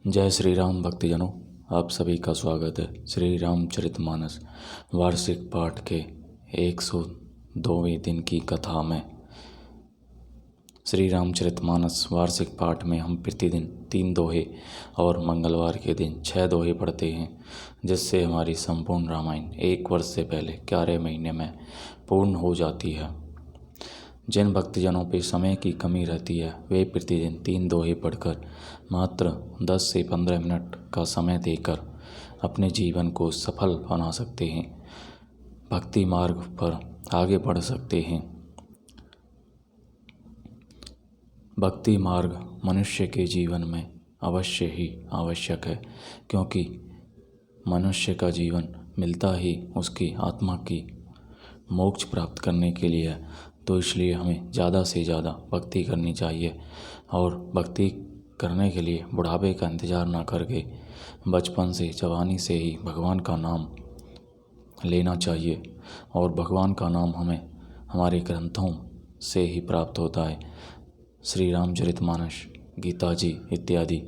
जय श्री राम भक्तजनों, आप सभी का स्वागत है श्री रामचरितमानस वार्षिक पाठ के 102वें दिन की कथा में। श्री रामचरितमानस वार्षिक पाठ में हम प्रतिदिन 3 दोहे और मंगलवार के दिन 6 दोहे पढ़ते हैं, जिससे हमारी संपूर्ण रामायण 1 वर्ष से पहले 11 महीने में पूर्ण हो जाती है। जिन भक्तजनों पे समय की कमी रहती है वे प्रतिदिन 3 दोहे पढ़कर मात्र 10 से 15 मिनट का समय देकर अपने जीवन को सफल बना सकते हैं, भक्ति मार्ग पर आगे बढ़ सकते हैं। भक्ति मार्ग मनुष्य के जीवन में अवश्य ही आवश्यक है, क्योंकि मनुष्य का जीवन मिलता ही उसकी आत्मा की मोक्ष प्राप्त करने के लिए है। तो इसलिए हमें ज़्यादा से ज़्यादा भक्ति करनी चाहिए और भक्ति करने के लिए बुढ़ापे का इंतज़ार ना करके बचपन से जवानी से ही भगवान का नाम लेना चाहिए। और भगवान का नाम हमें हमारे ग्रंथों से ही प्राप्त होता है, श्री रामचरितमानस, गीता जी इत्यादि।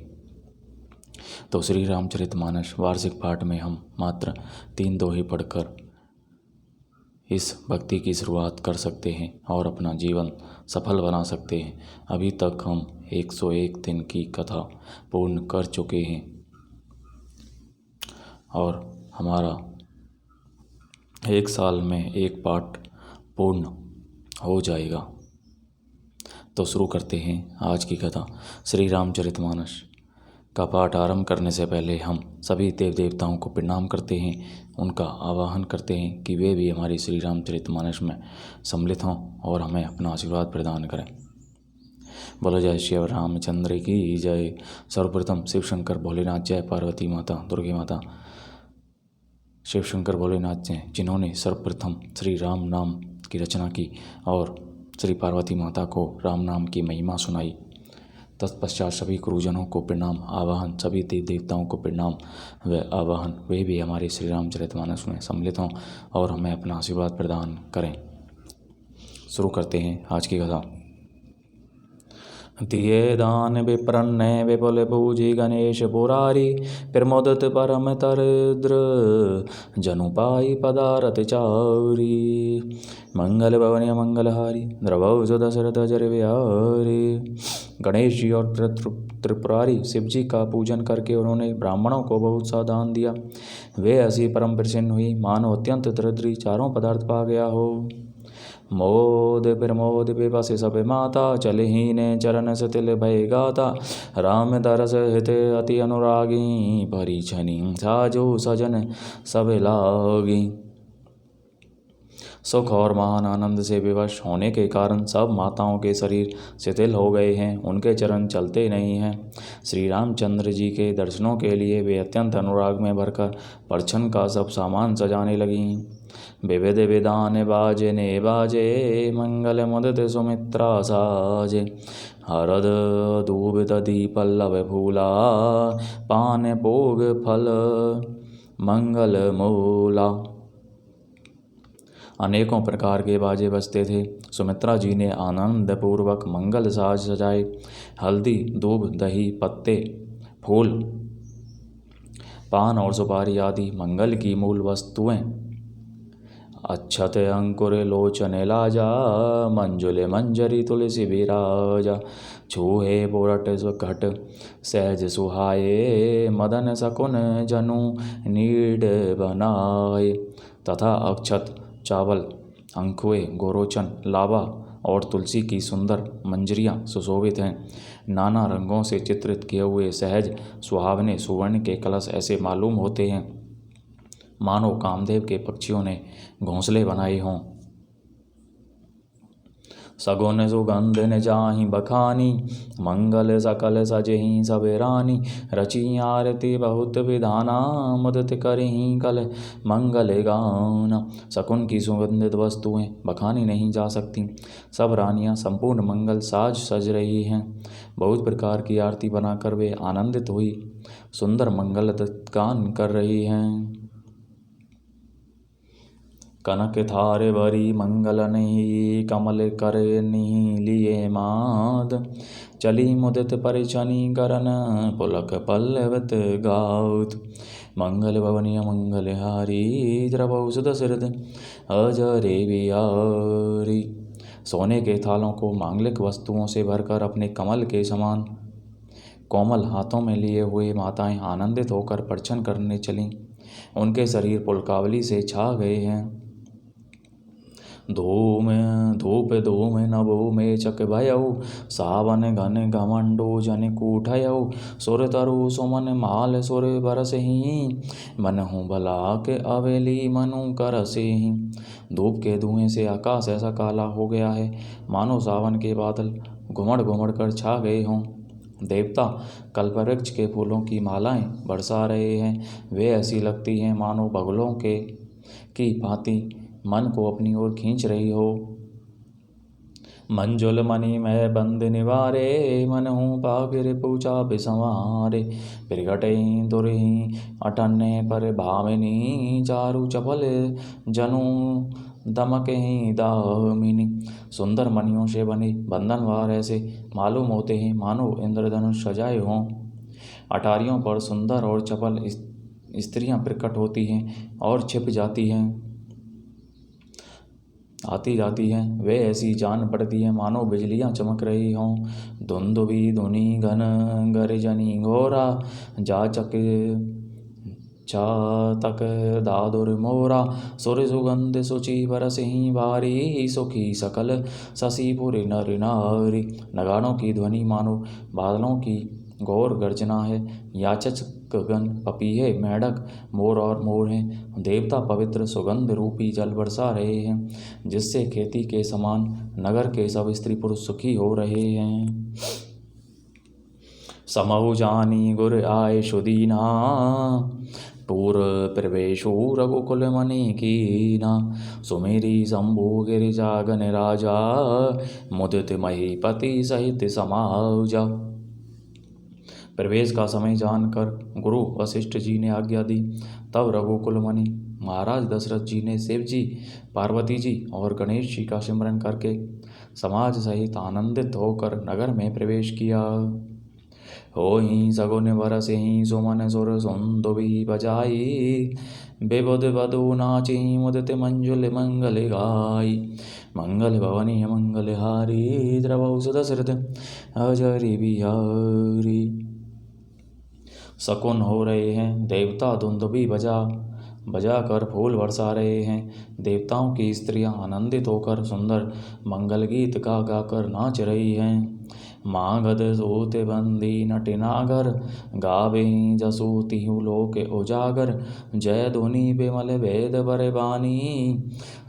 तो श्री रामचरितमानस वार्षिक पाठ में हम मात्र 3 दोहे पढ़कर इस भक्ति की शुरुआत कर सकते हैं और अपना जीवन सफल बना सकते हैं। अभी तक हम 101 दिन की कथा पूर्ण कर चुके हैं और हमारा 1 साल में 1 पाठ पूर्ण हो जाएगा। तो शुरू करते हैं आज की कथा। श्री रामचरितमानस का पाठ आरंभ करने से पहले हम सभी देव देवताओं को प्रणाम करते हैं, उनका आवाहन करते हैं कि वे भी हमारी श्री रामचरितमानस में सम्मिलित हों और हमें अपना आशीर्वाद प्रदान करें। बोलो जय श्री रामचंद्र की जय। सर्वप्रथम शिव शंकर भोलेनाथ, जय पार्वती माता, दुर्गे माता। शिव शंकर भोलेनाथ हैं जिन्होंने सर्वप्रथम श्री राम नाम की रचना की और श्री पार्वती माता को राम नाम की महिमा सुनाई। तत्पश्चात सभी गुरुजनों को प्रणाम आवाहन, सभी देव देवताओं को प्रणाम व आवाहन, वे भी हमारे श्री रामचरितमानस में सम्मिलित हों और हमें अपना आशीर्वाद प्रदान करें। शुरू करते हैं आज की कथा। दिए दान विप्रन्ने विपुल पूजी गणेश पुरारी, प्रमोदत परम दरिद्र जनु पाई पदारथ चारी। मंगल भवन मंगलहारी, द्रवौ जो दशरथ जर बिहारी। गणेश जी और त्रिपुरारी शिव जी का पूजन करके उन्होंने ब्राह्मणों को बहुत सा दान दिया। वे ऐसी परम प्रसन्न हुई मानो अत्यंत दरिद्री चारों पदार्थ पा गया हो। मोद प्रमोद विपस सब माता, चलहीन चरण सतिल भय गाता। राम दरस हित अति अनुरागी, परिछनी साजो सजन सब लागी। सुख और महान आनंद से विवश होने के कारण सब माताओं के शरीर शिथिल हो गए हैं, उनके चरण चलते नहीं हैं। श्री रामचंद्र जी के दर्शनों के लिए वे अत्यंत अनुराग में भरकर परछन का सब सामान सजाने लगीं। विविध विधान बाजे ने बाजे, मंगल मुदित सुमित्रा साजे। हरद दूब दधी पल्लव फूला, पान भोग फल मंगल मूला। अनेकों प्रकार के बाजे बजते थे। सुमित्रा जी ने आनंद पूर्वक मंगल साज सजाए। हल्दी, दूब, दही, पत्ते, फूल, पान और सुपारी आदि मंगल की मूल वस्तुएं। अक्षत अंकुर लोचन लाजा, मंजुले मंजरी तुलसी विराजा। छूहे बोरट घट सहज सुहाए, मदन सकुन जनु नीड बनाए। तथा अक्षत, चावल, अंकुए, गोरोचन, लावा और तुलसी की सुंदर मंजरियाँ सुशोभित हैं। नाना रंगों से चित्रित किए हुए सहज सुहावने सुवर्ण के कलश ऐसे मालूम होते हैं मानो कामदेव के पक्षियों ने घोंसले बनाए हों। सगुन सुगंध न जाहि बखानी, मंगल सकल सजहि सब रानी। रची आरती बहुत विधाना, मुदित करहि कल मंगल गाना। शकुन की सुगंधित वस्तुएं बखानी नहीं जा सकती। सब रानियां संपूर्ण मंगल साज सज रही हैं। बहुत प्रकार की आरती बनाकर वे आनंदित हुई सुंदर मंगल गान कर रही हैं। कनक थारे भरी मंगल नहीं, कमल कर लिए माद। चली मुदित परिछनी करन, पुलक पल्लवित गाउत। मंगल भवनी मंगल हारी, द्रवौ सुत सिरद अजरे बिहारी। सोने के थालों को मांगलिक वस्तुओं से भरकर अपने कमल के समान कोमल हाथों में लिए हुए माताएं आनंदित होकर परछन करने चलीं। उनके शरीर पुलकावली से छा गए हैं। धूम धूप धूम नभो में चक भयऊ, सावन घन घमंडो जन कूठयऊ। सुर तरु सुमन माल सुर बरसही, मनहु भला के अवेली मनु करसही। धूप के धुएं से आकाश ऐसा काला हो गया है मानो सावन के बादल घुमड़ घुमड़ कर छा गए हों। देवता कल्पवृक्ष के फूलों की मालाएं बरसा रहे हैं। वे ऐसी लगती हैं मानो बगुलों के की भांति मन को अपनी ओर खींच रही हो। मंजुल मणि में बंद निवारे, मन हूँ पागिर पूछा बिसवारे। प्रगटे दुरही अटन्ने पर भामिनी, चारु चपल जनु दमक ही दामिनी। सुंदर मणियों से बने बंधनवार ऐसे मालूम होते हैं मानो इंद्रधनुष सजाए हों। अटारियों पर सुंदर और चपल स्त्रियां प्रकट होती हैं और छिप जाती हैं, आती जाती हैं। वे ऐसी जान पड़ती हैं मानो बिजलियां चमक रही हों। धुंधुवी धुनी घन गर्जनी घोरा, जाचक तक दादुर मोरा। सुर सुगंध सुचि बरसही भारी, सुखी सकल शशिपुर नर नारी। नगाड़ों की ध्वनि मानो बादलों की घोर गर्जना है। याचकगण पपीहे मेढक मोर और मोर हैं। देवता पवित्र सुगंध रूपी जल बरसा रहे हैं, जिससे खेती के समान नगर के सब स्त्री पुरुष सुखी हो रहे हैं। समहु जानी गुर आए सुदीना, पूर प्रवेशु रघुकुल मणि कीना। सुमेरी शंभु गिरिजा गण राजा, मुदित महीपति सहित समाजा। प्रवेश का समय जानकर गुरु वशिष्ठ जी ने आज्ञा दी। तब रघुकुल मणि महाराज दशरथ जी ने शिव जी, पार्वती जी और गणेश जी का सिमरन करके समाज सहित आनंदित होकर नगर में प्रवेश किया। होहि सगुन बरसहि सुमन सुर सुंदुभि बजाई, बेबुध बधु नाचि मुदित मंजुल मंगल गाई। मंगल भवनी मंगल हारी, द्रवौ सुत सिरद अजरि बिहारी। शकुन हो रहे हैं, देवता धुंधुभि बजा कर फूल बरसा रहे हैं। देवताओं की स्त्रियां आनंदित होकर सुंदर मंगल गीत गा गा कर नाच रही हैं। मागध सूत बंदी नटिनागर, गावे जसु तिहु लोक उजागर। जय धुनि बिमल वेद बर बानी,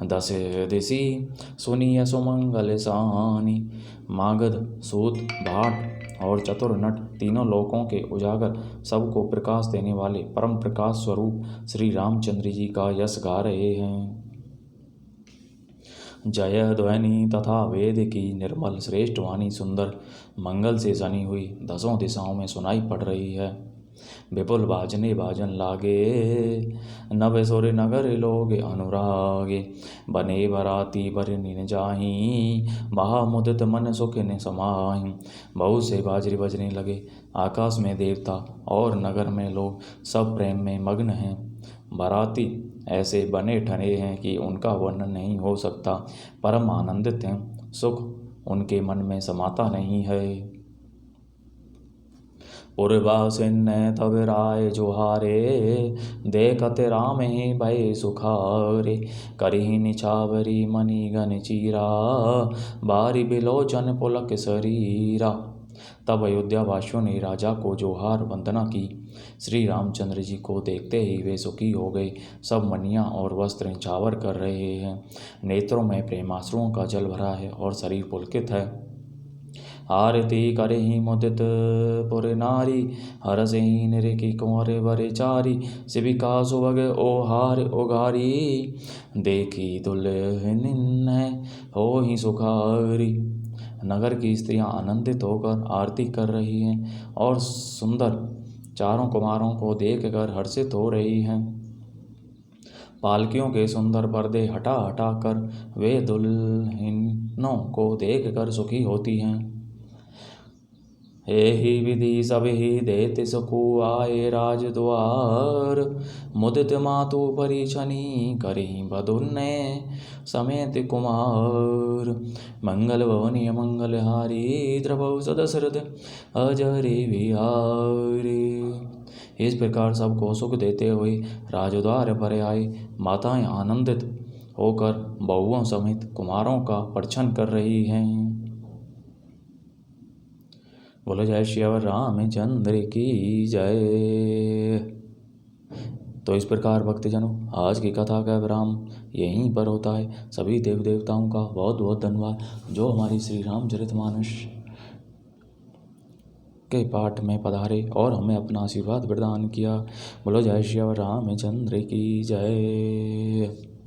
दस दिशि सुनिय सुमंगल सानी। मागध सूत भाट और चतुर नट तीनों लोकों के उजागर सबको प्रकाश देने वाले परम प्रकाश स्वरूप श्री रामचंद्र जी का यश गा रहे हैं। जय ध्वनि तथा वेद की निर्मल श्रेष्ठ वाणी सुंदर मंगल से सनी हुई दसों दिशाओं में सुनाई पड़ रही है। विपुल बाजने बाजन लागे, नभ सुर नगर लोग अनुरागे। बने बराती बर निन जाही, महामुदित मन सुख ने समाही। बहुत से बाजरे बजने लगे। आकाश में देवता और नगर में लोग सब प्रेम में मग्न हैं। बाराती ऐसे बने ठने हैं कि उनका वर्णन नहीं हो सकता। परम आनंदित हैं, सुख उनके मन में समाता नहीं है। पुरवासिन तब राय जोहारे, देखत राम ही भय सुखारे। करही निछावरी मणि गण चीरा, बारी बिलोचन पुलक शरीरा। तब अयोध्या वासियों ने राजा को जोहार वंदना की। श्री रामचंद्र जी को देखते ही वे सुखी हो गए। सब मनियाँ और वस्त्र न्यौछावर कर रहे हैं। नेत्रों में प्रेमाश्रुओं का जल भरा है और शरीर पुलकित है। आरती करही मुदित पुर नारी, हरसहि निरखि कुंवर वर चारी। शिविका सुभग ओहार उघारी, देखी दुल्हनिन होहि सुखारी। नगर की स्त्रियां आनंदित होकर आरती कर रही हैं और सुंदर चारों कुमारों को देखकर हर्षित हो रही हैं। पालकियों के सुंदर पर्दे हटा हटा कर वे दुल्हनों को देख कर सुखी होती हैं। एहि विधि सब ही देत सुखु आए राजद्वार। मुदित मातु परिछनी करी बधुने समेत कुमार। मंगल भवनीय मंगलहारी द्रवौ सदशरथ अजरे बिहारी। इस प्रकार सबको सुख देते हुए राजद्वार पर आए माताएं आनंदित होकर बहुओं समेत कुमारों का परिछन कर रही हैं। बोलो जय श्री रामचंद्र की जय। तो इस प्रकार भक्तजनों, आज की कथा का विराम यहीं पर होता है। सभी देव देवताओं का बहुत बहुत धन्यवाद जो हमारी श्री रामचरितमानस के पाठ में पधारे और हमें अपना आशीर्वाद प्रदान किया। बोलो जय श्री रामचंद्र की जय।